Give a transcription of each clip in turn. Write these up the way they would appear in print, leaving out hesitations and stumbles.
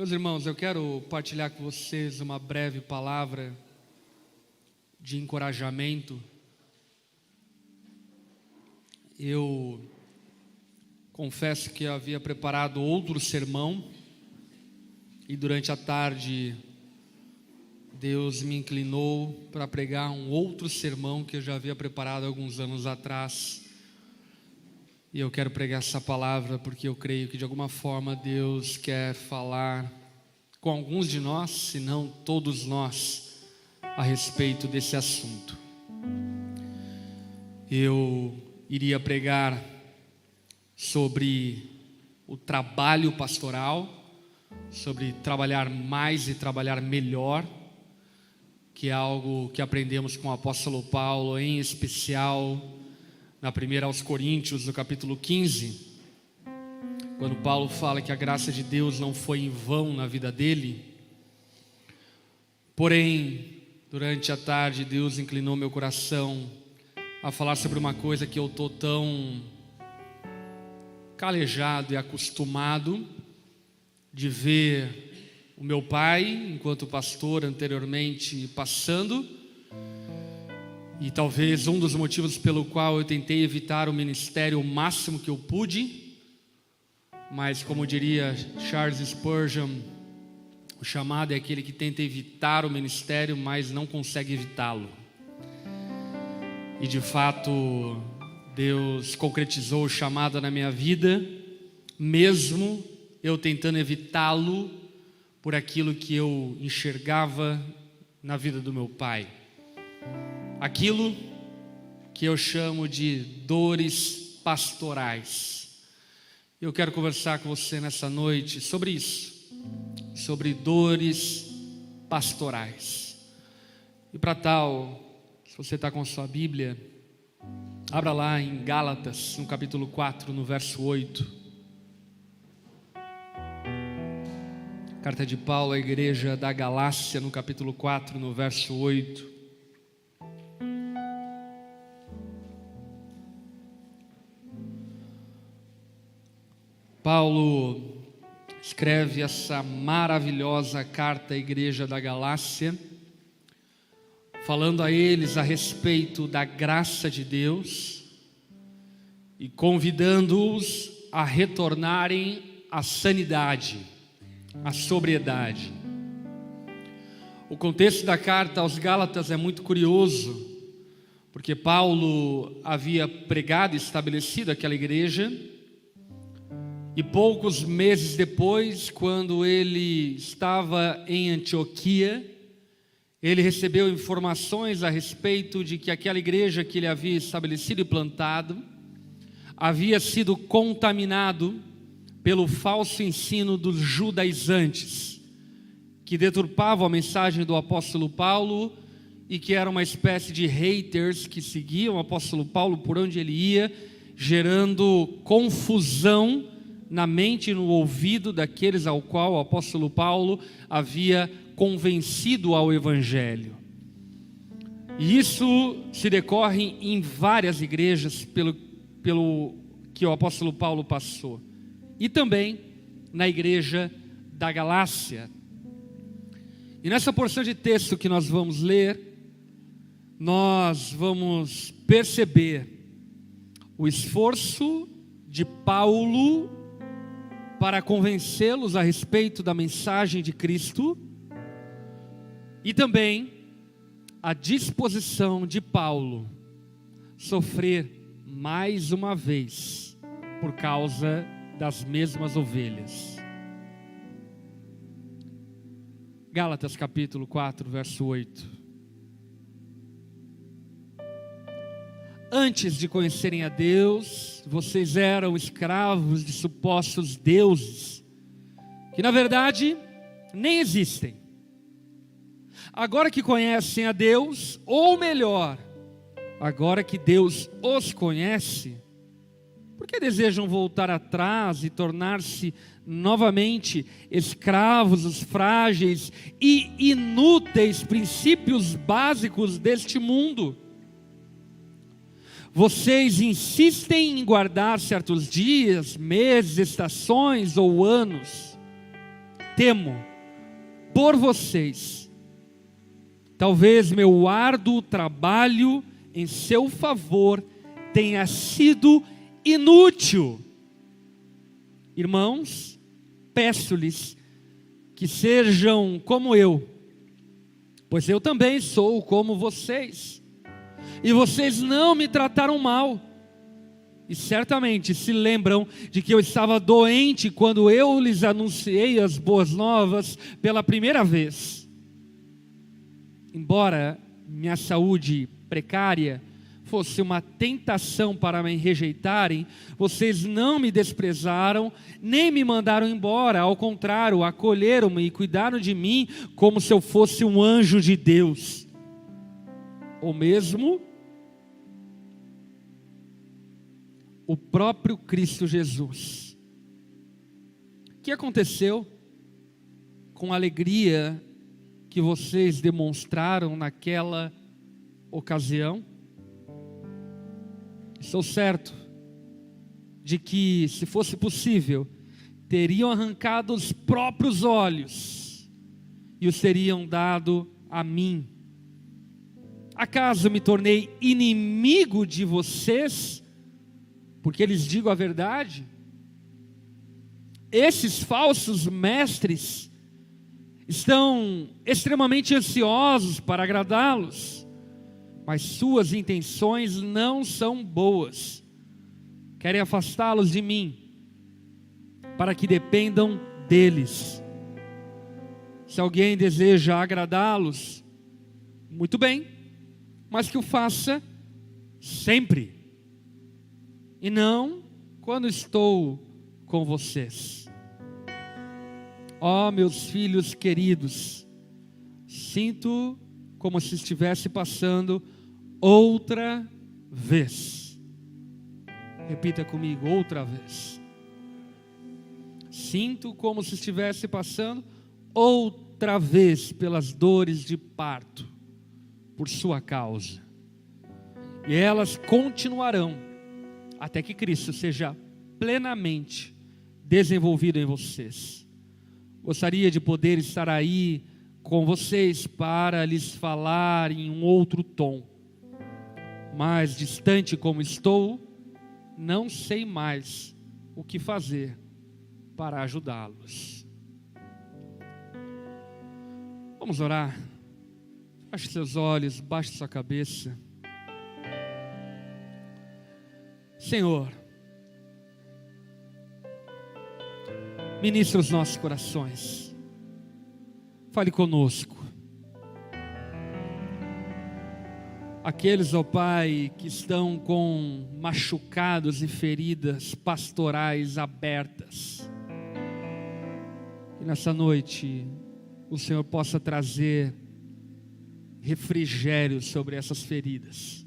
Meus irmãos, eu quero partilhar com vocês uma breve palavra de encorajamento. Eu confesso que eu havia preparado outro sermão e durante a tarde Deus me inclinou para pregar um outro sermão que eu já havia preparado alguns anos atrás. E eu quero pregar essa palavra porque eu creio que de alguma forma Deus quer falar com alguns de nós, se não todos nós, a respeito desse assunto. Eu iria pregar sobre o trabalho pastoral, sobre trabalhar mais e trabalhar melhor, que é algo que aprendemos com o apóstolo Paulo, em especial na primeira aos Coríntios, no capítulo 15, quando Paulo fala que a graça de Deus não foi em vão na vida dele. Porém, durante a tarde, Deus inclinou meu coração a falar sobre uma coisa que eu estou tão calejado e acostumado de ver o meu pai, enquanto pastor anteriormente, passando. E talvez um dos motivos pelo qual eu tentei evitar o ministério o máximo que eu pude, mas como diria Charles Spurgeon, o chamado é aquele que tenta evitar o ministério, mas não consegue evitá-lo. E de fato, Deus concretizou o chamado na minha vida, mesmo eu tentando evitá-lo por aquilo que eu enxergava na vida do meu pai. Aquilo que eu chamo de dores pastorais. Eu quero conversar com você nessa noite sobre isso, sobre dores pastorais. E para tal, se você está com sua Bíblia, abra lá em Gálatas, no capítulo 4, no verso 8. Carta de Paulo à igreja da Galácia, no capítulo 4, no verso 8. Paulo escreve essa maravilhosa carta à igreja da Galácia, falando a eles a respeito da graça de Deus e convidando-os a retornarem à sanidade, à sobriedade. O contexto da carta aos Gálatas é muito curioso, porque Paulo havia pregado e estabelecido aquela igreja. E poucos meses depois, quando ele estava em Antioquia, ele recebeu informações a respeito de que aquela igreja que ele havia estabelecido e plantado havia sido contaminado pelo falso ensino dos judaizantes, que deturpavam a mensagem do apóstolo Paulo e que era uma espécie de haters que seguiam o apóstolo Paulo por onde ele ia, gerando confusão na mente e no ouvido daqueles ao qual o apóstolo Paulo havia convencido ao evangelho. E isso se decorre em várias igrejas pelo que o apóstolo Paulo passou. E também na igreja da Galácia. E nessa porção de texto que nós vamos ler, nós vamos perceber o esforço de Paulo para convencê-los a respeito da mensagem de Cristo e também a disposição de Paulo sofrer mais uma vez por causa das mesmas ovelhas. Gálatas capítulo 4, verso 8. Antes de conhecerem a Deus, vocês eram escravos de supostos deuses, que na verdade nem existem. Agora que conhecem a Deus, ou melhor, agora que Deus os conhece, por que desejam voltar atrás e tornar-se novamente escravos dos frágeis e inúteis princípios básicos deste mundo? Vocês insistem em guardar certos dias, meses, estações ou anos. temo por vocês. Talvez meu árduo trabalho em seu favor tenha sido inútil. Irmãos, peço-lhes que sejam como eu, pois eu também sou como vocês. E vocês não me trataram mal. E certamente se lembram de que eu estava doente quando eu lhes anunciei as boas novas pela primeira vez. Embora minha saúde precária fosse uma tentação para me rejeitarem, vocês não me desprezaram, nem me mandaram embora. Ao contrário, acolheram-me e cuidaram de mim como se eu fosse um anjo de Deus. Ou mesmo o próprio Cristo Jesus. O que aconteceu com a alegria que vocês demonstraram naquela ocasião? Estou certo de que, se fosse possível, teriam arrancado os próprios olhos e os teriam dado a mim. Acaso me tornei inimigo de vocês porque lhes digo a verdade? Esses falsos mestres estão extremamente ansiosos para agradá-los, mas suas intenções não são boas. Querem afastá-los de mim, para que dependam deles. Se alguém deseja agradá-los, muito bem, mas que o faça sempre, e não quando estou com vocês. Ó, meus filhos queridos, sinto como se estivesse passando outra vez. Repita comigo, outra vez. Sinto como se estivesse passando outra vez pelas dores de parto, por sua causa. E elas continuarão até que Cristo seja plenamente desenvolvido em vocês. Gostaria de poder estar aí com vocês para lhes falar em um outro tom, mas distante como estou, não sei mais o que fazer para ajudá-los. Vamos orar. Feche seus olhos, baixe sua cabeça. Senhor, ministra os nossos corações. Fale conosco. Aqueles, ó Pai, que estão com machucados e feridas pastorais abertas, que nessa noite o Senhor possa trazer refrigério sobre essas feridas.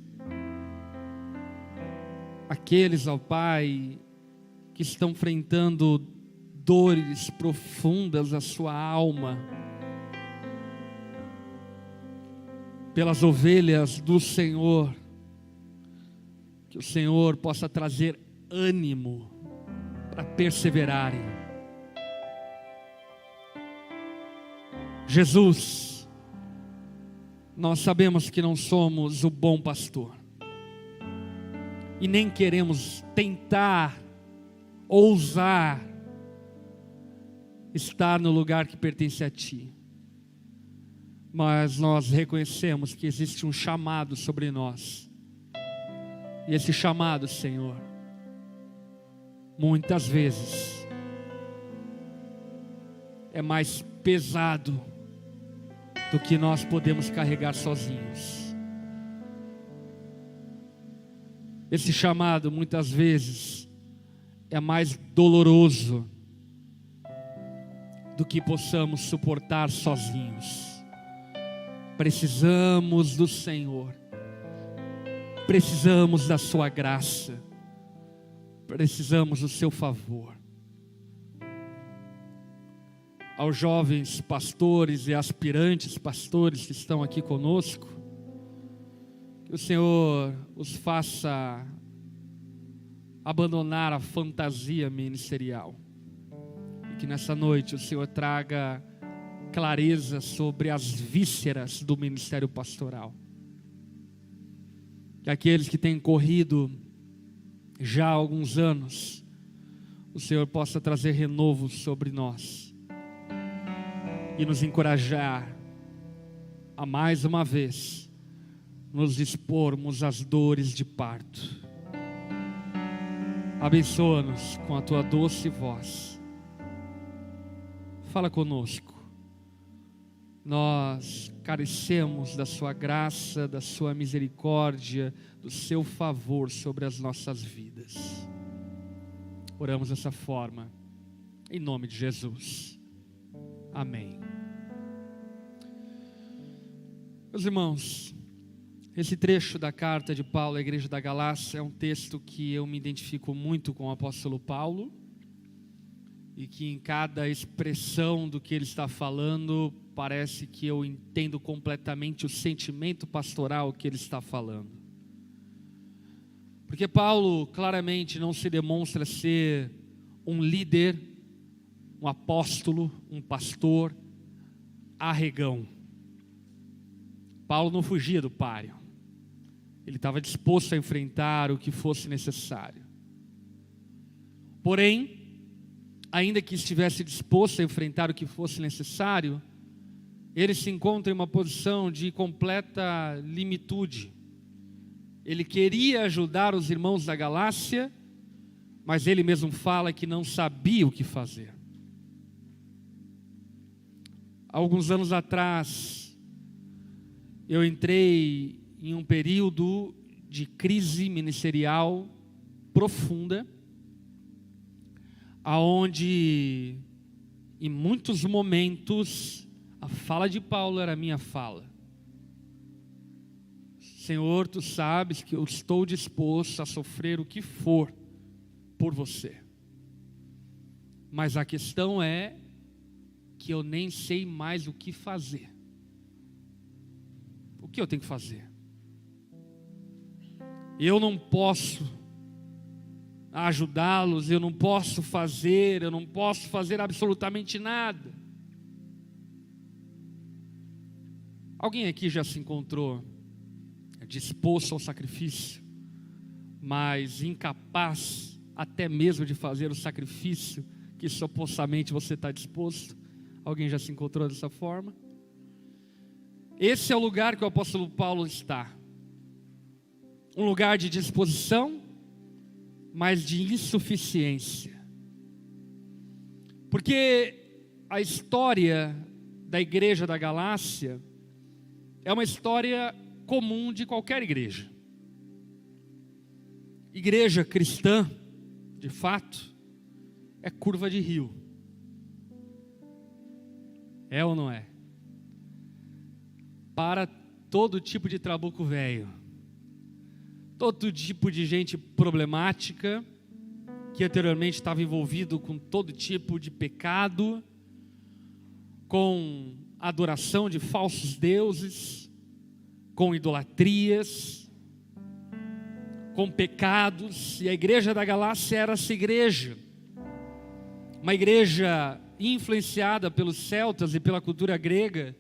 Aqueles, ó Pai, que estão enfrentando dores profundas à sua alma, pelas ovelhas do Senhor, que o Senhor possa trazer ânimo para perseverarem. Jesus, nós sabemos que não somos o bom pastor, e nem queremos tentar, ousar estar no lugar que pertence a Ti. Mas nós reconhecemos que existe um chamado sobre nós. E esse chamado, Senhor, muitas vezes é mais pesado do que nós podemos carregar sozinhos. Esse chamado muitas vezes é mais doloroso do que possamos suportar sozinhos. Precisamos do Senhor, precisamos da sua graça, precisamos do seu favor. Aos jovens pastores e aspirantes pastores que estão aqui conosco, que o Senhor os faça abandonar a fantasia ministerial, e que nessa noite o Senhor traga clareza sobre as vísceras do ministério pastoral. Que aqueles que têm corrido já há alguns anos, o Senhor possa trazer renovo sobre nós e nos encorajar a mais uma vez nos expormos às dores de parto. Abençoa-nos com a tua doce voz. Fala conosco. Nós carecemos da sua graça, da sua misericórdia, do seu favor sobre as nossas vidas. Oramos dessa forma, em nome de Jesus. Amém. Meus irmãos, esse trecho da carta de Paulo à igreja da Galácia é um texto que eu me identifico muito com o apóstolo Paulo, e que em cada expressão do que ele está falando, parece que eu entendo completamente o sentimento pastoral que ele está falando. Porque Paulo claramente não se demonstra ser um líder, um apóstolo, um pastor arregão. Paulo não fugia do páreo. Ele estava disposto a enfrentar o que fosse necessário. Porém, ainda que estivesse disposto a enfrentar o que fosse necessário, ele se encontra em uma posição de completa limitude. Ele queria ajudar os irmãos da Galácia, mas ele mesmo fala que não sabia o que fazer. Alguns anos atrás, eu entrei em um período de crise ministerial profunda, aonde em muitos momentos a fala de Paulo era a minha fala. Senhor, tu sabes que eu estou disposto a sofrer o que for por você, mas a questão é que eu nem sei mais o que fazer. O que eu tenho que fazer? Eu não posso ajudá-los, eu não posso fazer absolutamente nada. Alguém aqui já se encontrou disposto ao sacrifício, mas incapaz até mesmo de fazer o sacrifício que supostamente você está disposto? Alguém já se encontrou dessa forma? Esse é o lugar que o apóstolo Paulo está. Um lugar de disposição, mas de insuficiência. Porque a história da igreja da Galácia é uma história comum de qualquer igreja. Igreja cristã, de fato, é curva de rio. É ou não é? Para todo tipo de trabuco velho, todo tipo de gente problemática, que anteriormente estava envolvido com todo tipo de pecado, com adoração de falsos deuses, com idolatrias, com pecados. E a igreja da Galácia era essa igreja, uma igreja influenciada pelos celtas e pela cultura grega,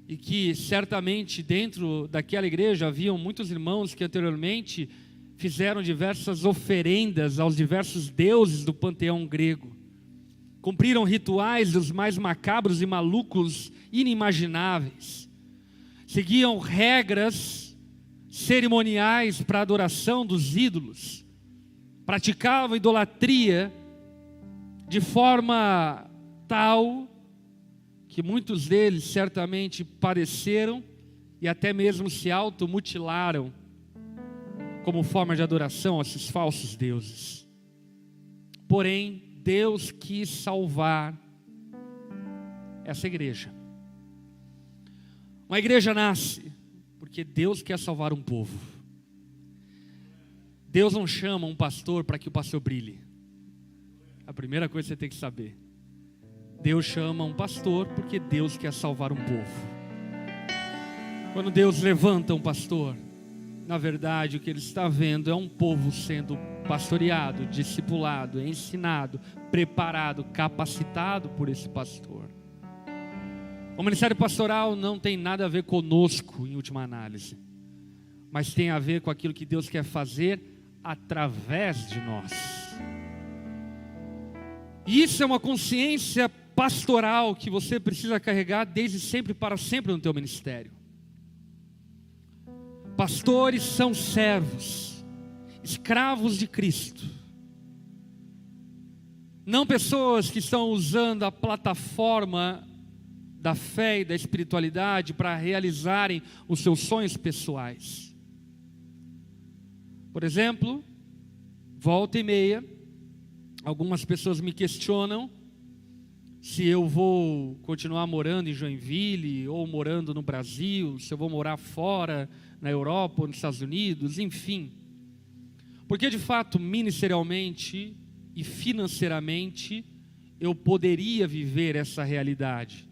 e que certamente dentro daquela igreja haviam muitos irmãos que anteriormente fizeram diversas oferendas aos diversos deuses do panteão grego, cumpriram rituais dos mais macabros e malucos inimagináveis, seguiam regras cerimoniais para a adoração dos ídolos, praticavam idolatria de forma tal que muitos deles certamente padeceram e até mesmo se automutilaram como forma de adoração a esses falsos deuses. Porém, Deus quis salvar essa igreja. Uma igreja nasce porque Deus quer salvar um povo. Deus não chama um pastor para que o pastor brilhe. A primeira coisa que você tem que saber. Deus chama um pastor porque Deus quer salvar um povo. Quando Deus levanta um pastor, na verdade o que Ele está vendo é um povo sendo pastoreado, discipulado, ensinado, preparado, capacitado por esse pastor. O ministério pastoral não tem nada a ver conosco, em última análise, mas tem a ver com aquilo que Deus quer fazer através de nós. E isso é uma consciência pastoral que você precisa carregar desde sempre para sempre no teu ministério. Pastores são servos, escravos de Cristo. Não pessoas que estão usando a plataforma da fé e da espiritualidade para realizarem os seus sonhos pessoais. Por exemplo, volta e meia, algumas pessoas me questionam se eu vou continuar morando em Joinville ou morando no Brasil, se eu vou morar fora, na Europa ou nos Estados Unidos, enfim. Porque de fato, ministerialmente e financeiramente, eu poderia viver essa realidade.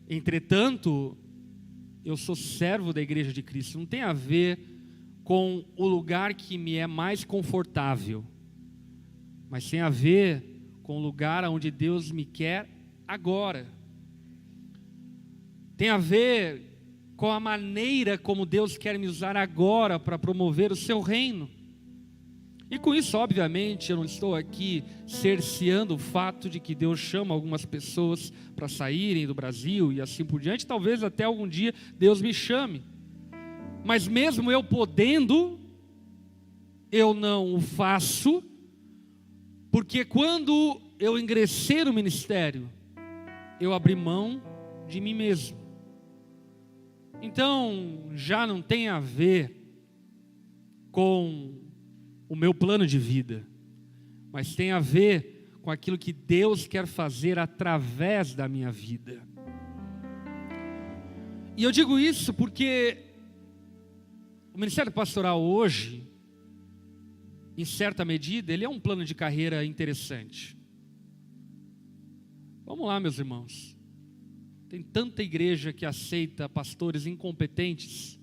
Entretanto, eu sou servo da Igreja de Cristo. Não tem a ver com o lugar que me é mais confortável, mas tem a ver com o lugar onde Deus me quer agora. Tem a ver com a maneira como Deus quer me usar agora para promover o seu reino. E com isso, obviamente, eu não estou aqui cerceando o fato de que Deus chama algumas pessoas para saírem do Brasil e assim por diante. Talvez até algum dia Deus me chame. Mas mesmo eu podendo, eu não o faço, porque quando eu ingressei no ministério, eu abri mão de mim mesmo. Então, já não tem a ver com o meu plano de vida, mas tem a ver com aquilo que Deus quer fazer através da minha vida. E eu digo isso porque o ministério pastoral hoje, em certa medida, ele é um plano de carreira interessante. Vamos lá, meus irmãos. Tem tanta igreja que aceita pastores incompetentes,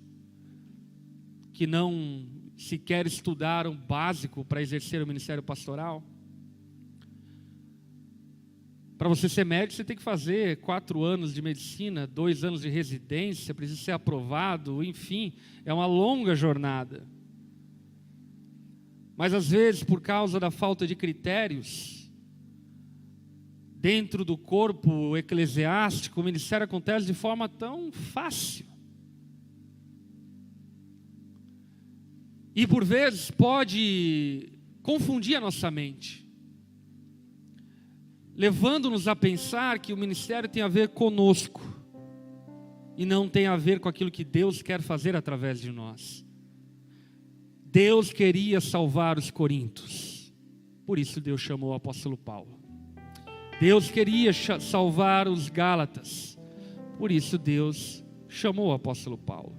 que não sequer estudaram básico para exercer o ministério pastoral. Para você ser médico, você tem que fazer 4 anos de medicina, 2 anos de residência, precisa ser aprovado, enfim, é uma longa jornada. Mas às vezes, por causa da falta de critérios, dentro do corpo eclesiástico, o ministério acontece de forma tão fácil. E por vezes pode confundir a nossa mente, levando-nos a pensar que o ministério tem a ver conosco e não tem a ver com aquilo que Deus quer fazer através de nós. Deus queria salvar os coríntios, por isso Deus chamou o apóstolo Paulo. Deus queria salvar os gálatas, por isso Deus chamou o apóstolo Paulo.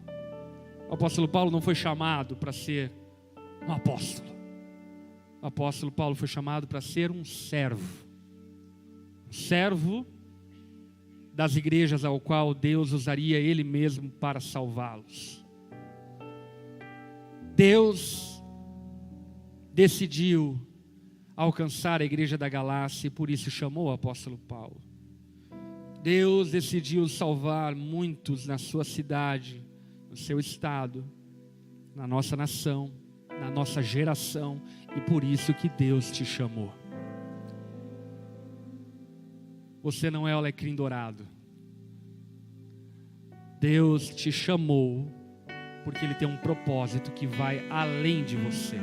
O apóstolo Paulo não foi chamado para ser um apóstolo. O apóstolo Paulo foi chamado para ser um servo. Um servo das igrejas ao qual Deus usaria Ele mesmo para salvá-los. Deus decidiu alcançar a igreja da Galácia e por isso chamou o apóstolo Paulo. Deus decidiu salvar muitos na sua cidade, no seu estado, na nossa nação, na nossa geração, e por isso que Deus te chamou. Você não é o alecrim dourado. Deus te chamou porque Ele tem um propósito que vai além de você.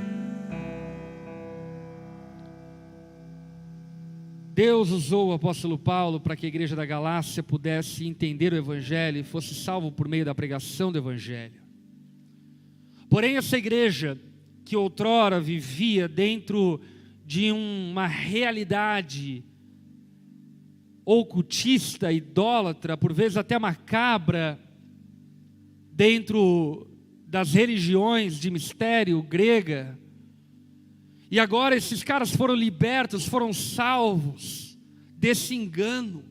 Deus usou o apóstolo Paulo para que a igreja da Galácia pudesse entender o Evangelho e fosse salvo por meio da pregação do Evangelho. Porém, essa igreja que outrora vivia dentro de uma realidade ocultista, idólatra, por vezes até macabra, dentro das religiões de mistério grega, e agora esses caras foram libertos, foram salvos desse engano.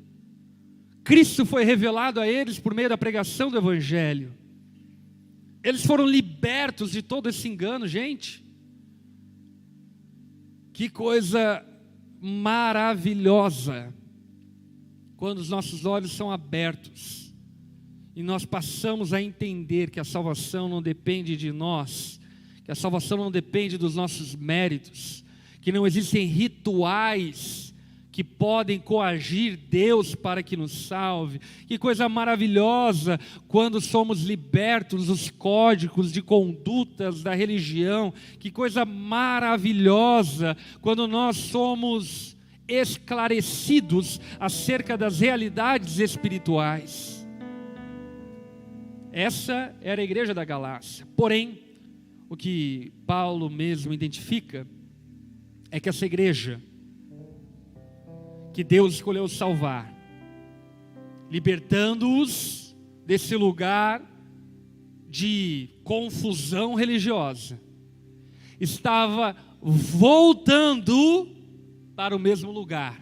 Cristo foi revelado a eles por meio da pregação do Evangelho. Eles foram libertos de todo esse engano, gente. Que coisa maravilhosa quando os nossos olhos são abertos e nós passamos a entender que a salvação não depende de nós, que a salvação não depende dos nossos méritos, que não existem rituais que podem coagir Deus para que nos salve. Que coisa maravilhosa quando somos libertos dos códigos de condutas da religião. Que coisa maravilhosa quando nós somos esclarecidos acerca das realidades espirituais. Essa era a igreja da Galácia. Porém, o que Paulo mesmo identifica é que essa igreja que Deus escolheu salvar, libertando-os desse lugar de confusão religiosa, estava voltando para o mesmo lugar,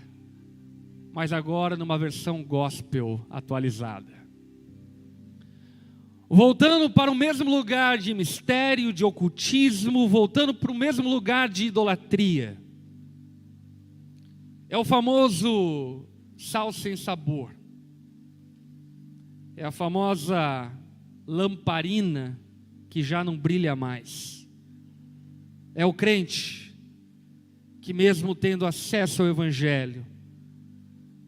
mas agora numa versão gospel atualizada. Voltando para o mesmo lugar de mistério, de ocultismo, voltando para o mesmo lugar de idolatria. É o famoso sal sem sabor. É a famosa lamparina que já não brilha mais. É o crente que, mesmo tendo acesso ao Evangelho,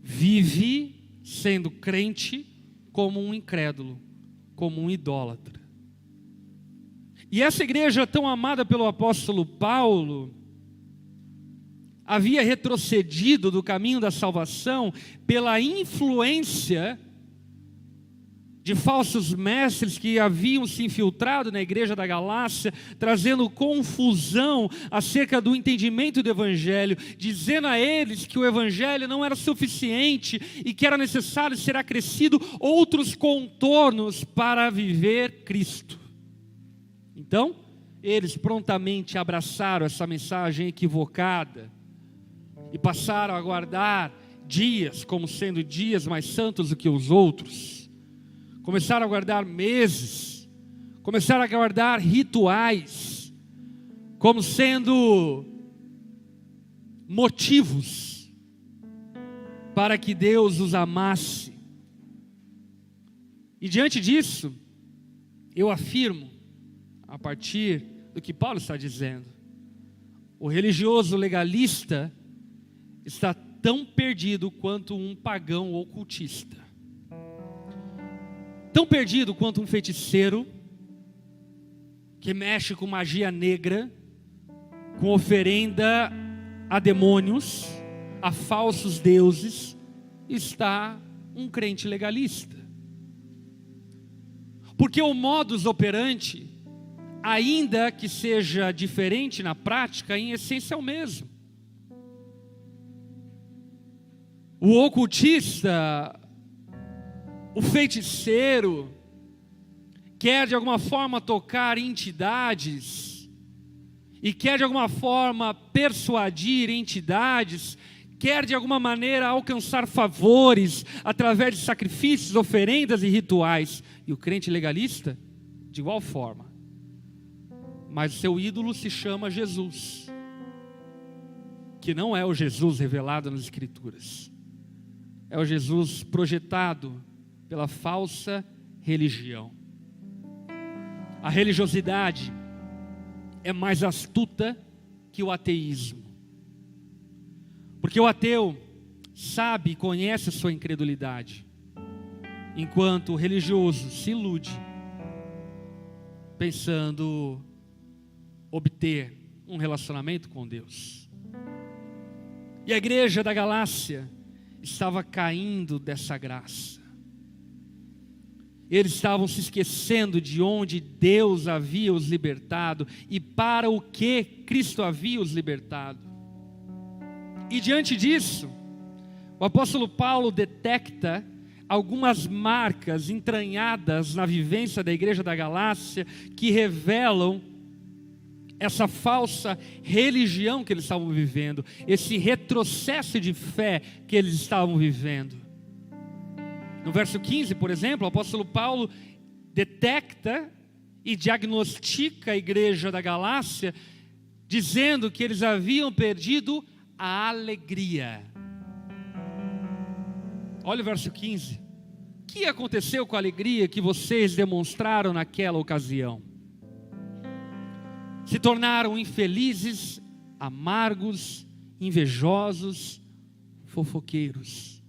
vive sendo crente como um incrédulo, como um idólatra. E essa igreja tão amada pelo apóstolo Paulo havia retrocedido do caminho da salvação pela influência de falsos mestres que haviam se infiltrado na igreja da Galácia, trazendo confusão acerca do entendimento do Evangelho, dizendo a eles que o Evangelho não era suficiente e que era necessário ser acrescido outros contornos para viver Cristo. Então, eles prontamente abraçaram essa mensagem equivocada e passaram a aguardar dias como sendo dias mais santos do que os outros. Começaram a guardar meses, começaram a guardar rituais, como sendo motivos para que Deus os amasse. E diante disso, eu afirmo, a partir do que Paulo está dizendo, o religioso legalista está tão perdido quanto um pagão ocultista. Tão perdido quanto um feiticeiro que mexe com magia negra, com oferenda a demônios, a falsos deuses, está um crente legalista. Porque o modus operandi, ainda que seja diferente na prática, em essência é o mesmo. O ocultista, o feiticeiro, quer de alguma forma tocar entidades e quer de alguma forma persuadir entidades, quer de alguma maneira alcançar favores através de sacrifícios, oferendas e rituais. E o crente legalista, de igual forma. Mas o seu ídolo se chama Jesus, que não é o Jesus revelado nas Escrituras. É o Jesus projetado pela falsa religião. A religiosidade é mais astuta que o ateísmo. Porque o ateu sabe e conhece a sua incredulidade, enquanto o religioso se ilude, pensando obter um relacionamento com Deus. E a igreja da Galácia estava caindo dessa graça. Eles estavam se esquecendo de onde Deus havia os libertado e para o que Cristo havia os libertado. E diante disso, o apóstolo Paulo detecta algumas marcas entranhadas na vivência da igreja da Galácia que revelam essa falsa religião que eles estavam vivendo, esse retrocesso de fé que eles estavam vivendo. No verso 15, por exemplo, o apóstolo Paulo detecta e diagnostica a igreja da Galácia dizendo que eles haviam perdido a alegria. Olha o verso 15. O que aconteceu com a alegria que vocês demonstraram naquela ocasião? Se tornaram infelizes, amargos, invejosos, fofoqueiros.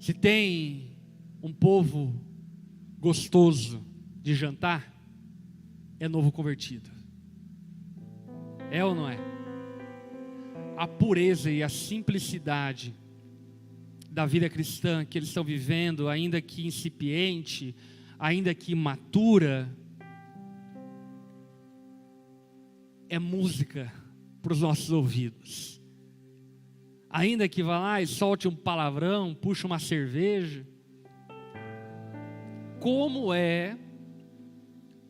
Se tem um povo gostoso de jantar, é novo convertido. É ou não é? A pureza e a simplicidade da vida cristã que eles estão vivendo, ainda que incipiente, ainda que imatura, é música para os nossos ouvidos. Ainda que vá lá e solte um palavrão, puxe uma cerveja, como é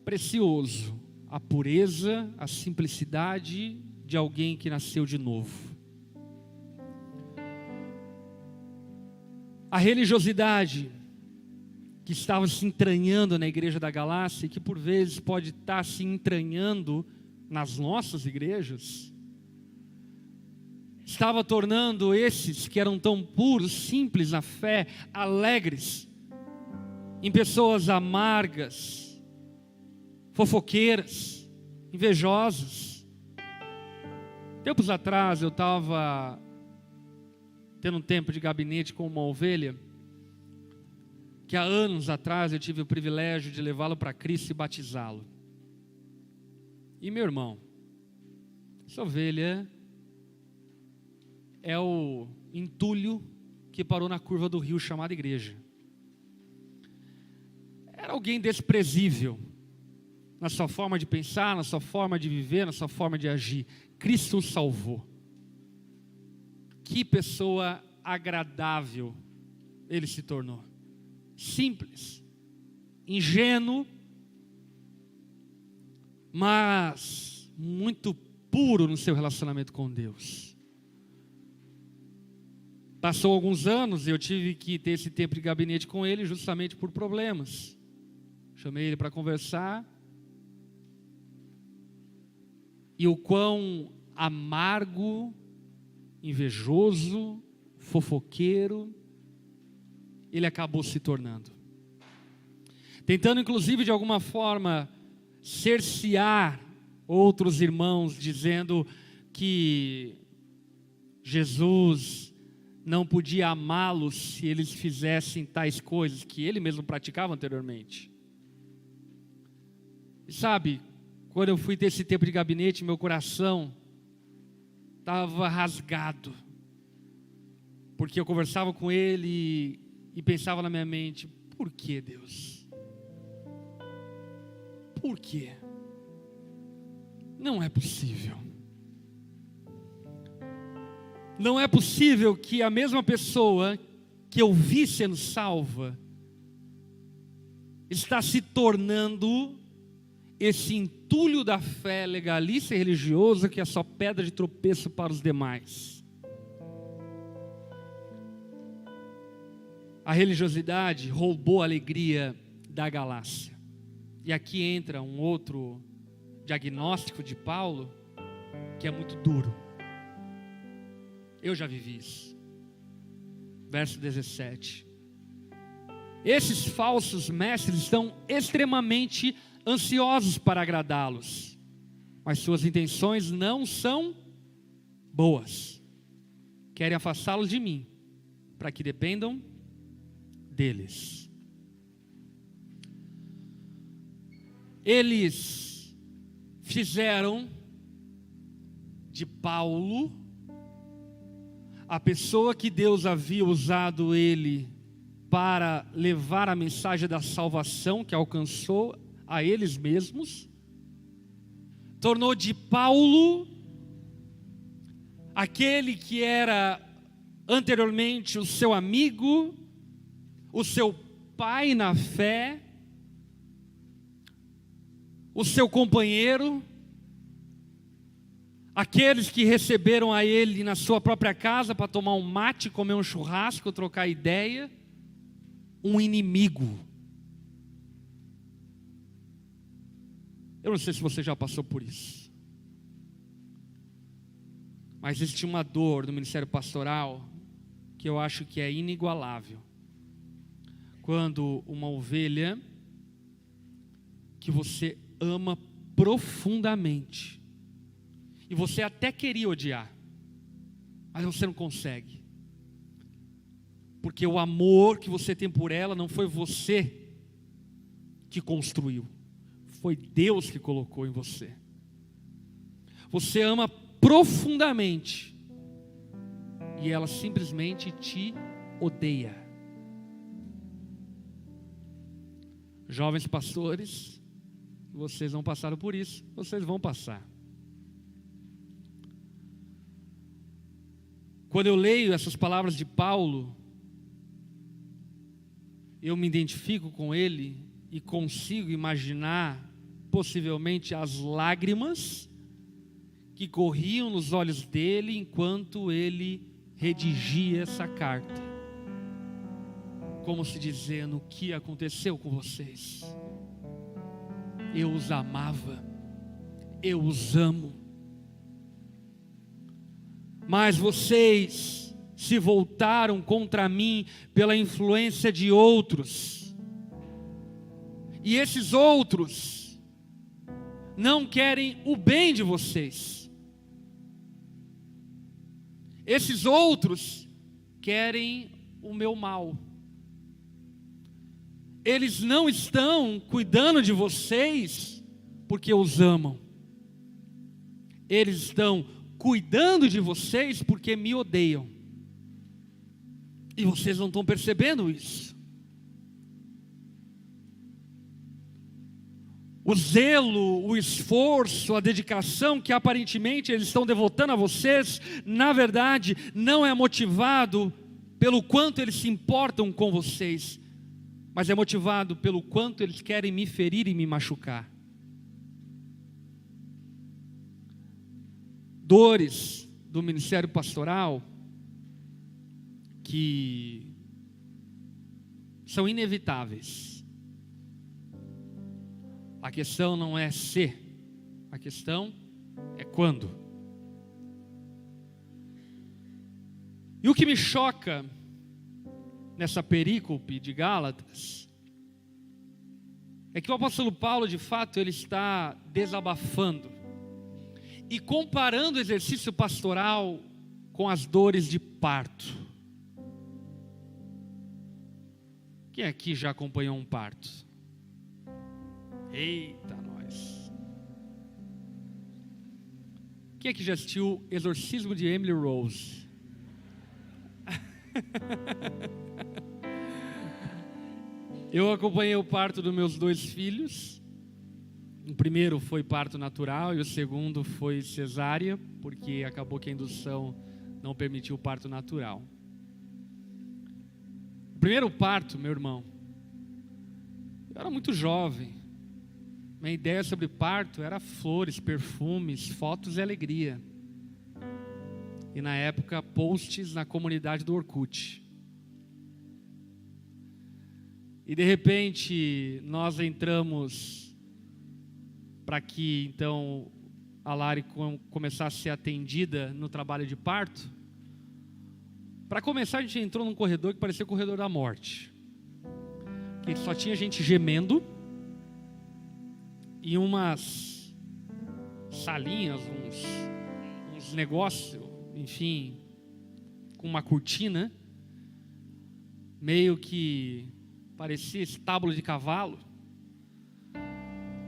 precioso a pureza, a simplicidade de alguém que nasceu de novo. A religiosidade que estava se entranhando na igreja da Galácia, e que por vezes pode estar se entranhando nas nossas igrejas, estava tornando esses que eram tão puros, simples na fé, alegres, em pessoas amargas, fofoqueiras, invejosas. Tempos atrás eu estava tendo um tempo de gabinete com uma ovelha, que há anos atrás eu tive o privilégio de levá-lo para Cristo e batizá-lo. E meu irmão, essa ovelha é o entulho que parou na curva do rio chamada igreja. Era alguém desprezível na sua forma de pensar, na sua forma de viver, na sua forma de agir. Cristo o salvou. Que pessoa agradável ele se tornou. Simples, ingênuo, mas muito puro no seu relacionamento com Deus. Passou alguns anos e eu tive que ter esse tempo de gabinete com ele justamente por problemas. Chamei ele para conversar. E o quão amargo, invejoso, fofoqueiro ele acabou se tornando. Tentando inclusive de alguma forma cercear outros irmãos, dizendo que Jesus não podia amá-los se eles fizessem tais coisas que ele mesmo praticava anteriormente. E sabe, quando eu fui ter esse tempo de gabinete, meu coração estava rasgado, porque eu conversava com ele e pensava na minha mente: por que, Deus? Por quê? Não é possível. Não é possível que a mesma pessoa que eu vi sendo salva está se tornando esse entulho da fé legalista e religiosa que é só pedra de tropeço para os demais. A religiosidade roubou a alegria da Galácia. E aqui entra um outro diagnóstico de Paulo, que é muito duro. Eu já vivi isso. Verso 17. Esses falsos mestres estão extremamente ansiosos para agradá-los, mas suas intenções não são boas. Querem afastá-los de mim, para que dependam deles. Eles fizeram de Paulo a pessoa que Deus havia usado ele para levar a mensagem da salvação que alcançou a eles mesmos. Tornou de Paulo aquele que era anteriormente o seu amigo, o seu pai na fé, o seu companheiro, aqueles que receberam a ele na sua própria casa para tomar um mate, comer um churrasco, trocar ideia, um inimigo. Eu não sei se você já passou por isso, mas existe uma dor no ministério pastoral que eu acho que é inigualável. Quando uma ovelha que você ama profundamente, e você até queria odiar, mas você não consegue, porque o amor que você tem por ela não foi você que construiu, foi Deus que colocou em você. Você ama profundamente e ela simplesmente te odeia. Jovens pastores, vocês não passaram por isso, vocês vão passar. Quando eu leio essas palavras de Paulo, eu me identifico com ele e consigo imaginar possivelmente as lágrimas que corriam nos olhos dele enquanto ele redigia essa carta, como se dizendo: o que aconteceu com vocês? Eu os amava, eu os amo, mas vocês se voltaram contra mim pela influência de outros, e esses outros não querem o bem de vocês. Esses outros querem o meu mal. Eles não estão cuidando de vocês porque os amam. Eles estão cuidando de vocês porque me odeiam. E vocês não estão percebendo isso. O zelo, o esforço, a dedicação que aparentemente eles estão devotando a vocês, na verdade, não é motivado pelo quanto eles se importam com vocês, mas é motivado pelo quanto eles querem me ferir e me machucar. Dores do ministério pastoral que são inevitáveis. A questão não é se, a questão é quando. E o que me choca nessa perícope de Gálatas é que o apóstolo Paulo, de fato, ele está desabafando e comparando o exercício pastoral com as dores de parto. Quem aqui já acompanhou um parto? Eita, nós. Quem aqui já assistiu Exorcismo de Emily Rose? Eu acompanhei o parto dos meus 2 filhos. O primeiro foi parto natural e o segundo foi cesárea, porque acabou que a indução não permitiu o parto natural. O primeiro parto, meu irmão, eu era muito jovem. Minha ideia sobre parto era flores, perfumes, fotos e alegria. E na época, posts na comunidade do Orkut. E de repente, nós entramos para que então a Lari começasse a ser atendida no trabalho de parto. Para começar, a gente entrou num corredor que parecia o corredor da morte. Que só tinha gente gemendo. E umas salinhas, uns negócios, enfim, com uma cortina, meio que parecia estábulo de cavalo,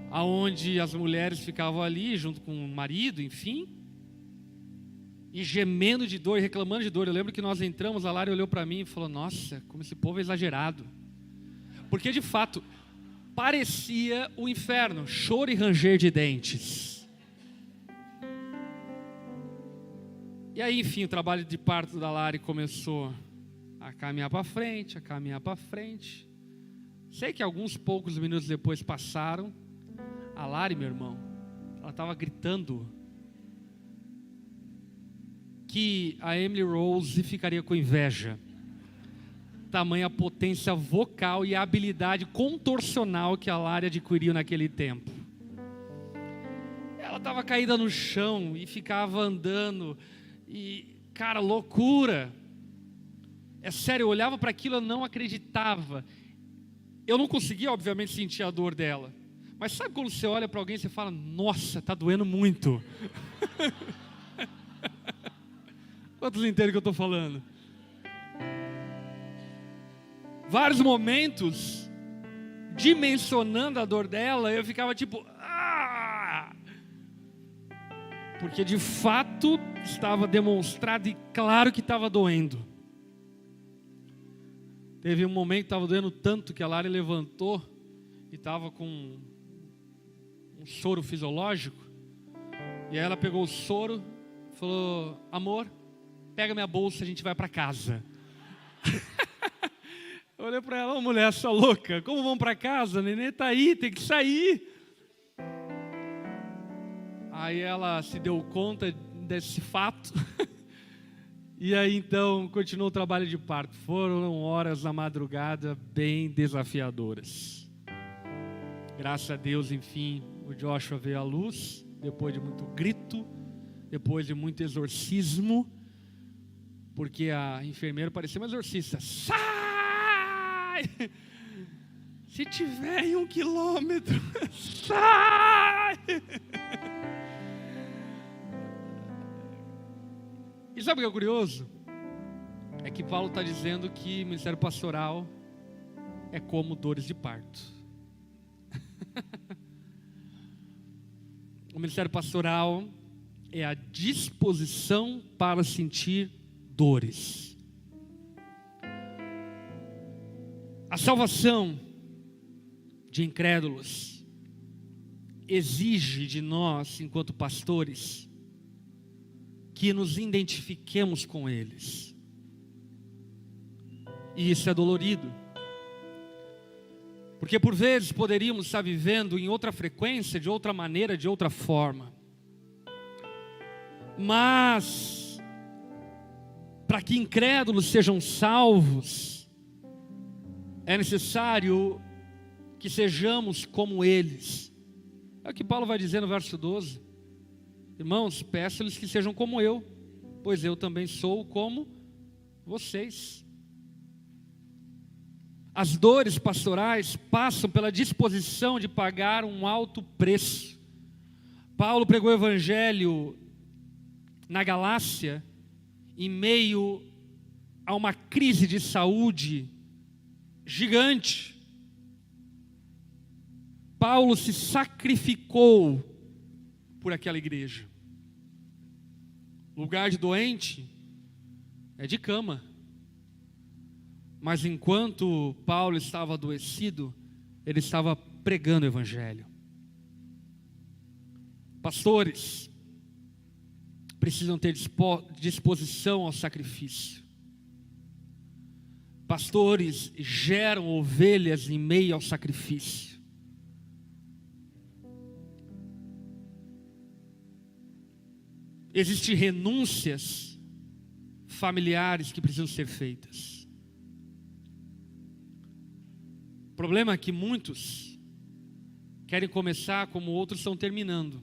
aonde as mulheres ficavam ali junto com o marido, enfim, e gemendo de dor, e reclamando de dor. Eu lembro que nós entramos, a Lara olhou para mim e falou: nossa, como esse povo é exagerado. Porque de fato parecia o inferno, choro e ranger de dentes. E aí, enfim, o trabalho de parto da Lari começou a caminhar para frente, a caminhar para frente. Sei que alguns poucos minutos depois passaram. A Lari, meu irmão, ela estava gritando que a Emily Rose ficaria com inveja. Tamanha potência vocal e a habilidade contorcional que a Lari adquiriu naquele tempo. ela estava caída no chão e ficava andando. E, cara, loucura. É sério, eu olhava para aquilo e não acreditava. Eu não conseguia, obviamente, sentir a dor dela. Mas sabe quando você olha para alguém e você fala, nossa, está doendo muito. Quantos entendem o que eu estou falando? Vários momentos, dimensionando a dor dela, eu ficava tipo, porque de fato estava demonstrado e claro que estava doendo. Teve um momento que estava doendo tanto que a Lari levantou e estava com um soro fisiológico. E aí ela pegou o soro e falou, amor, pega minha bolsa, a gente vai para casa. Eu olhei para ela, mulher, essa louca, como vamos para casa? A neném está aí, tem que sair. Aí ela se deu conta desse fato. E aí então continuou o trabalho de parto. Foram horas na madrugada bem desafiadoras. Graças a Deus, enfim, o Joshua veio à luz, depois de muito grito, depois de muito exorcismo, porque a enfermeira parecia uma exorcista. Sai! Se tiver em 1 quilômetro, sai! E sabe o que é curioso? É que Paulo está dizendo que o ministério pastoral é como dores de parto. O ministério pastoral é a disposição para sentir dores. A salvação de incrédulos exige de nós, enquanto pastores, que nos identifiquemos com eles. E isso é dolorido. Porque por vezes poderíamos estar vivendo em outra frequência, de outra maneira, de outra forma. Mas, para que incrédulos sejam salvos, é necessário que sejamos como eles. É o que Paulo vai dizer no verso 12. Irmãos, peço-lhes que sejam como eu, pois eu também sou como vocês. As dores pastorais passam pela disposição de pagar um alto preço. Paulo pregou o evangelho na Galácia, em meio a uma crise de saúde gigante. Paulo se sacrificou por aquela igreja. Lugar de doente é de cama. Mas enquanto Paulo estava adoecido, ele estava pregando o evangelho. Pastores precisam ter disposição ao sacrifício. Pastores geram ovelhas em meio ao sacrifício. Existem renúncias familiares que precisam ser feitas. O problema é que muitos querem começar como outros estão terminando.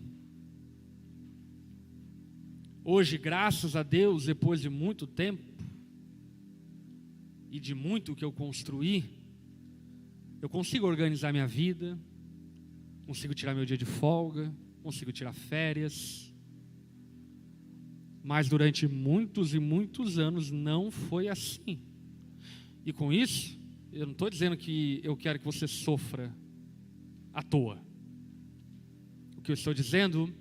Hoje, graças a Deus, depois de muito tempo e de muito que eu construí, eu consigo organizar minha vida, consigo tirar meu dia de folga, consigo tirar férias. Mas durante muitos e muitos anos não foi assim. E com isso, eu não estou dizendo que eu quero que você sofra à toa. O que eu estou dizendo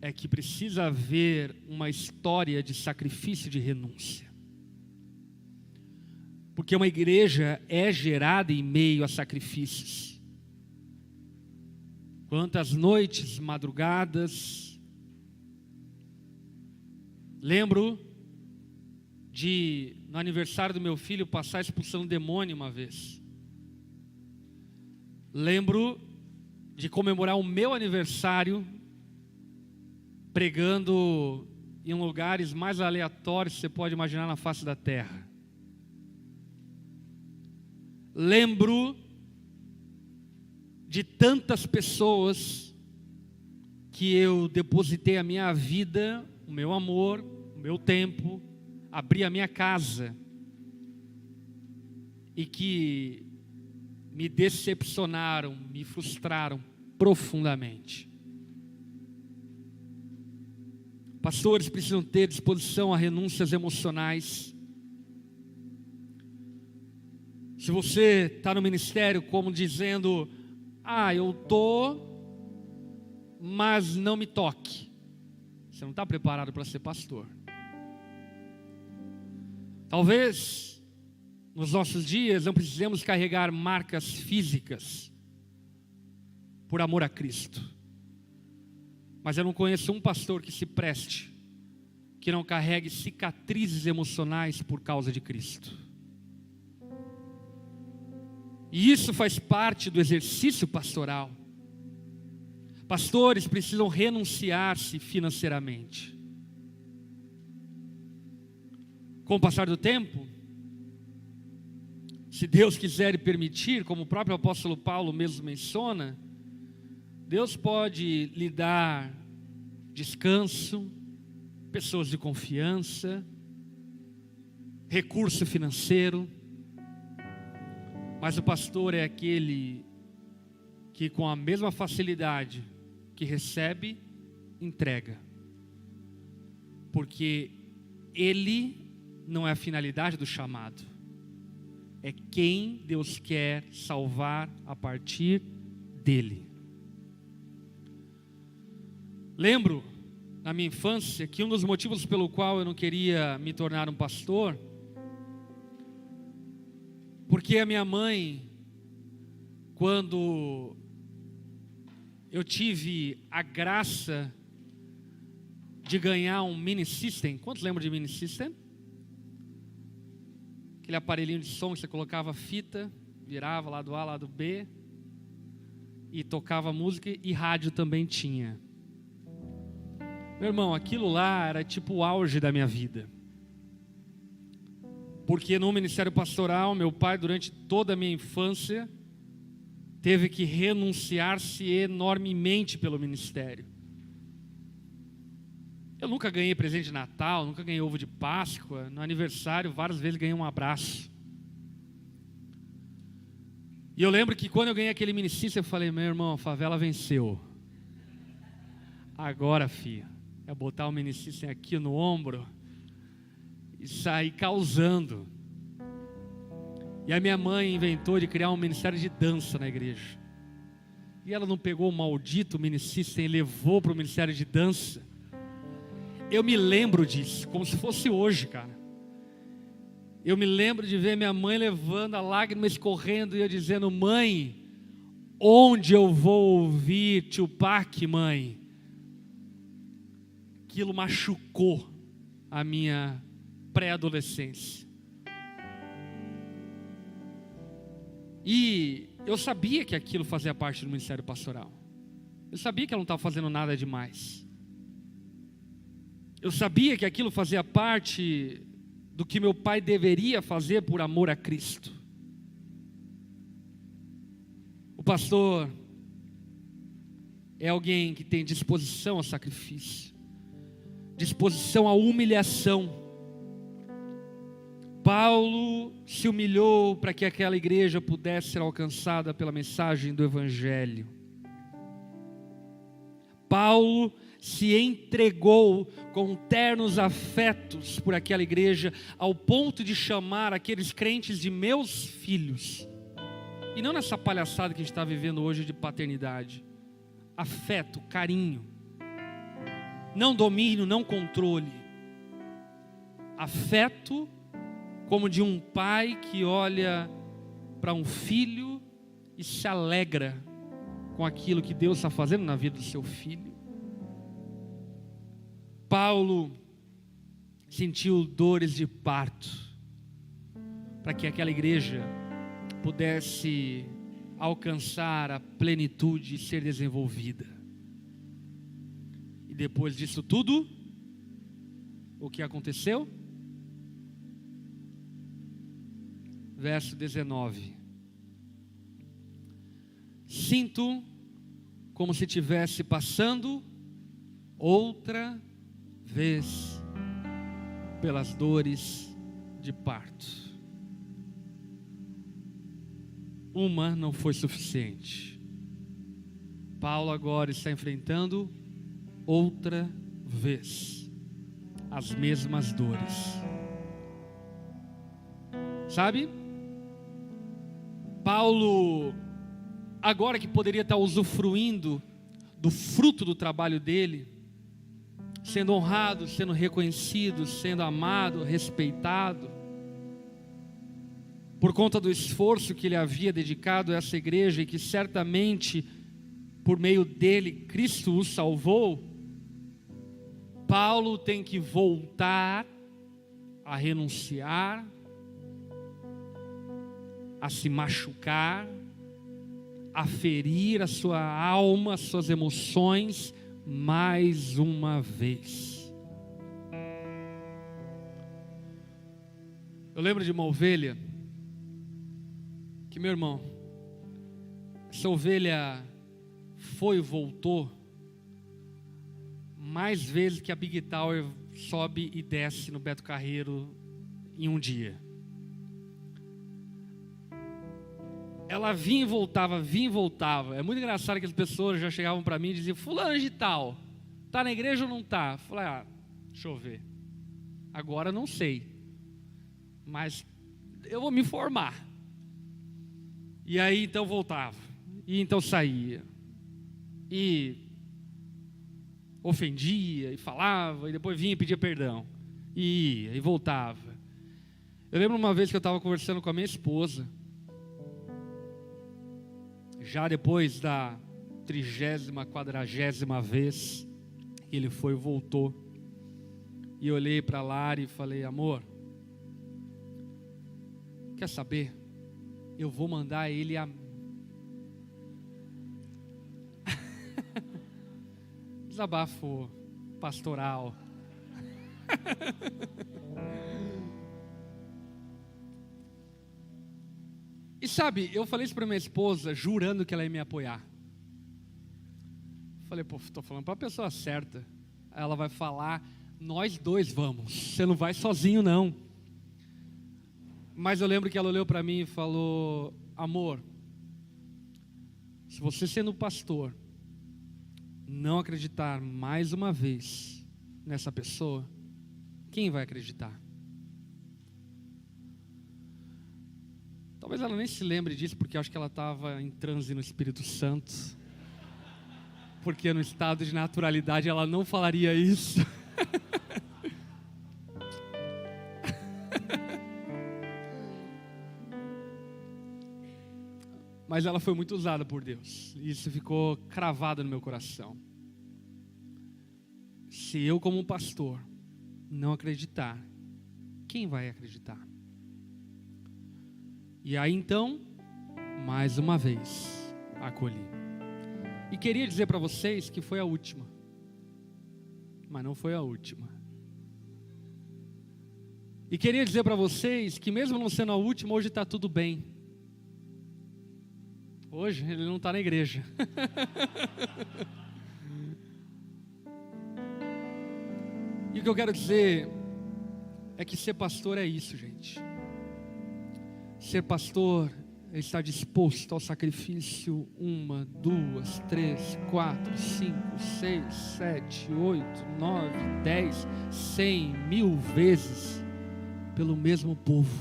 é que precisa haver uma história de sacrifício e de renúncia. Porque uma igreja é gerada em meio a sacrifícios. Quantas noites, madrugadas. Lembro de, no aniversário do meu filho, passar expulsando demônio uma vez. Lembro de comemorar o meu aniversário pregando em lugares mais aleatórios que você pode imaginar na face da terra. Lembro de tantas pessoas que eu depositei a minha vida, o meu amor, o meu tempo, abri a minha casa, e que me decepcionaram, me frustraram profundamente. Pastores precisam ter disposição a renúncias emocionais. Se você está no ministério como dizendo, eu estou, mas não me toque, você não está preparado para ser pastor. Talvez nos nossos dias não precisemos carregar marcas físicas por amor a Cristo. Mas eu não conheço um pastor que se preste, que não carregue cicatrizes emocionais por causa de Cristo. E isso faz parte do exercício pastoral. Pastores precisam renunciar-se financeiramente. Com o passar do tempo, se Deus quiser e permitir, como o próprio apóstolo Paulo mesmo menciona, Deus pode lhe dar descanso, pessoas de confiança, recurso financeiro, mas o pastor é aquele que com a mesma facilidade que recebe, entrega, porque ele não é a finalidade do chamado, é quem Deus quer salvar a partir dele. Lembro, na minha infância, que um dos motivos pelo qual eu não queria me tornar um pastor, porque a minha mãe, quando eu tive a graça de ganhar um mini system, quantos lembram de mini system? Aquele aparelhinho de som que você colocava fita, virava lado A, lado B, e tocava música, e rádio também tinha. Meu irmão, aquilo lá era tipo o auge da minha vida. Porque no ministério pastoral, meu pai, durante toda a minha infância, teve que renunciar-se enormemente pelo ministério. Eu nunca ganhei presente de Natal, nunca ganhei ovo de Páscoa. No aniversário, várias vezes ganhei um abraço. E eu lembro que quando eu ganhei aquele minicista, eu falei, meu irmão, a favela venceu. Agora, filho, é botar o minicista aqui no ombro e sair causando. E a minha mãe inventou de criar um ministério de dança na igreja. E ela não pegou o maldito minicista e levou para o ministério de dança. Eu me lembro disso, como se fosse hoje, cara. Eu me lembro de ver minha mãe levando a lágrima escorrendo e eu dizendo, mãe, onde eu vou ouvir Tupac, mãe? Aquilo machucou a minha pré-adolescência. E eu sabia que aquilo fazia parte do ministério pastoral. Eu sabia que ela não estava fazendo nada demais. Eu sabia que aquilo fazia parte do que meu pai deveria fazer por amor a Cristo. O pastor é alguém que tem disposição ao sacrifício, disposição à humilhação. Paulo se humilhou para que aquela igreja pudesse ser alcançada pela mensagem do Evangelho. Paulo se entregou com ternos afetos por aquela igreja, ao ponto de chamar aqueles crentes de meus filhos. E não nessa palhaçada que a gente está vivendo hoje de paternidade. Afeto, carinho. Não domínio, não controle. Afeto como de um pai que olha para um filho e se alegra com aquilo que Deus está fazendo na vida do seu filho. Paulo sentiu dores de parto para que aquela igreja pudesse alcançar a plenitude e ser desenvolvida. E depois disso tudo, o que aconteceu? Verso 19. Sinto como se estivesse passando outra vez pelas dores de parto. Uma não foi suficiente. Paulo agora está enfrentando outra vez as mesmas dores. Sabe? Paulo, agora que poderia estar usufruindo do fruto do trabalho dele, sendo honrado, sendo reconhecido, sendo amado, respeitado, por conta do esforço que ele havia dedicado a essa igreja e que certamente por meio dele Cristo o salvou, Paulo tem que voltar a renunciar, a se machucar, a ferir a sua alma, as suas emoções, mais uma vez. Eu lembro de uma ovelha, que meu irmão, essa ovelha foi e voltou, mais vezes que a Big Tower sobe e desce no Beto Carreiro em um dia. Ela vinha e voltava. É muito engraçado que as pessoas já chegavam para mim e diziam: fulano de tal, tá na igreja ou não tá? Eu falei: deixa eu ver. Agora não sei, mas eu vou me informar. E aí então voltava, e então saía, e ofendia, e falava, e depois vinha e pedia perdão, e ia, e voltava. Eu lembro uma vez que eu estava conversando com a minha esposa, já depois da 30ª, 40ª vez que ele foi e voltou, e eu olhei para Lara e falei: amor, quer saber? Eu vou mandar ele a... Desabafo pastoral. E sabe, eu falei isso para minha esposa, jurando que ela ia me apoiar. Falei: pô, estou falando para a pessoa certa. Ela vai falar: nós dois vamos, você não vai sozinho não. Mas eu lembro que ela olhou para mim e falou: amor, se você sendo pastor não acreditar mais uma vez nessa pessoa, quem vai acreditar? Talvez ela nem se lembre disso, porque eu acho que ela estava em transe no Espírito Santo, porque no estado de naturalidade ela não falaria isso. Mas ela foi muito usada por Deus, e isso ficou cravado no meu coração. Se eu, como pastor, não acreditar, quem vai acreditar? E aí então, mais uma vez, acolhi. E queria dizer para vocês que foi a última, mas não foi a última. E queria dizer para vocês que mesmo não sendo a última, hoje está tudo bem. Hoje ele não está na igreja. E o que eu quero dizer é que ser pastor é isso, gente. Ser pastor é estar disposto ao sacrifício 1, 2, 3, 4, 5, 6, 7, 8, 9, 10, 100, 1000 vezes pelo mesmo povo.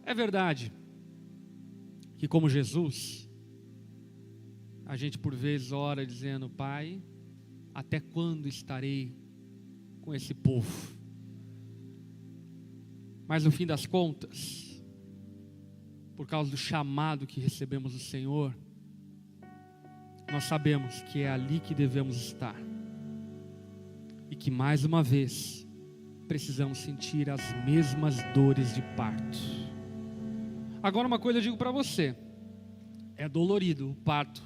É verdade que, como Jesus, a gente por vezes ora dizendo: Pai, até quando estarei com esse povo? Mas no fim das contas, por causa do chamado que recebemos do Senhor, nós sabemos que é ali que devemos estar, e que mais uma vez precisamos sentir as mesmas dores de parto. Agora, uma coisa eu digo para você: é dolorido o parto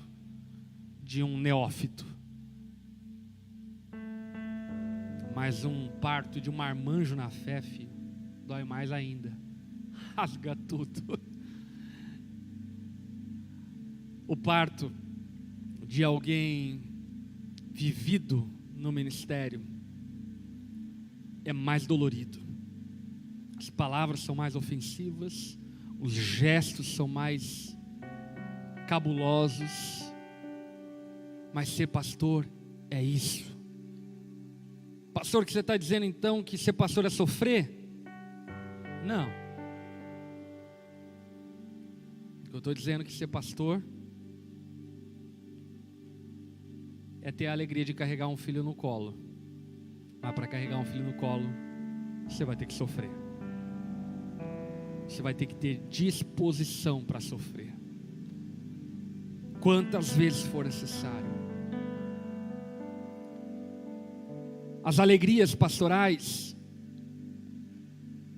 de um neófito, mas um parto de um marmanjo na fé, filho, dói mais ainda, rasga tudo. O parto de alguém vivido no ministério é mais dolorido. As palavras são mais ofensivas, os gestos são mais cabulosos, mas ser pastor é isso. Pastor, que você está dizendo então que ser pastor é sofrer? Não. Eu estou dizendo que ser pastor é ter a alegria de carregar um filho no colo. Mas para carregar um filho no colo, você vai ter que sofrer. Você vai ter que ter disposição para sofrer. Quantas vezes for necessário. As alegrias pastorais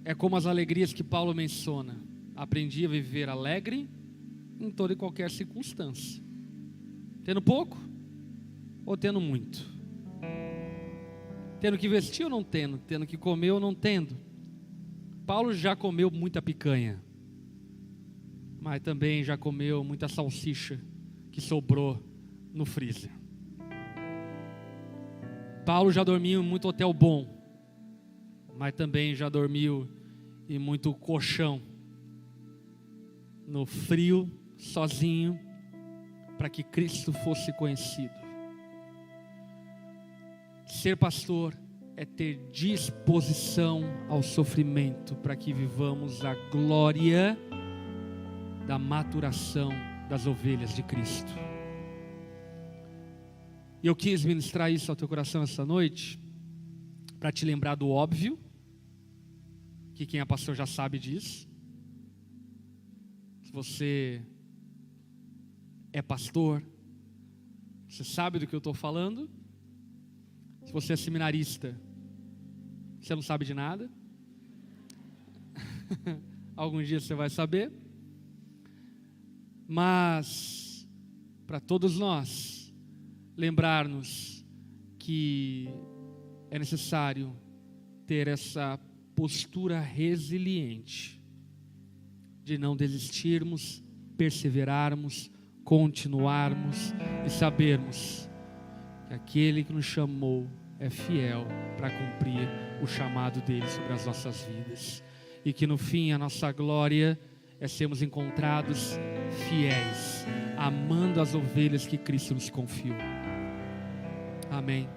é como as alegrias que Paulo menciona. Aprendi a viver alegre em toda e qualquer circunstância. Tendo pouco ou tendo muito. Tendo que vestir ou não tendo. Tendo que comer ou não tendo. Paulo já comeu muita picanha, mas também já comeu muita salsicha que sobrou no freezer. Paulo já dormiu em muito hotel bom, mas também já dormiu em muito colchão, no frio, sozinho, para que Cristo fosse conhecido. Ser pastor é ter disposição ao sofrimento para que vivamos a glória da maturação das ovelhas de Cristo. E eu quis ministrar isso ao teu coração essa noite para te lembrar do óbvio, que quem é pastor já sabe disso. Se você é pastor, você sabe do que eu estou falando. Se você é seminarista, você não sabe de nada. Algum dia você vai saber. Mas, para todos nós, lembrar-nos que é necessário ter essa postura resiliente, de não desistirmos, perseverarmos, continuarmos e sabermos que aquele que nos chamou é fiel para cumprir o chamado dele sobre as nossas vidas. E que no fim a nossa glória é sermos encontrados fiéis, amando as ovelhas que Cristo nos confiou. Amém.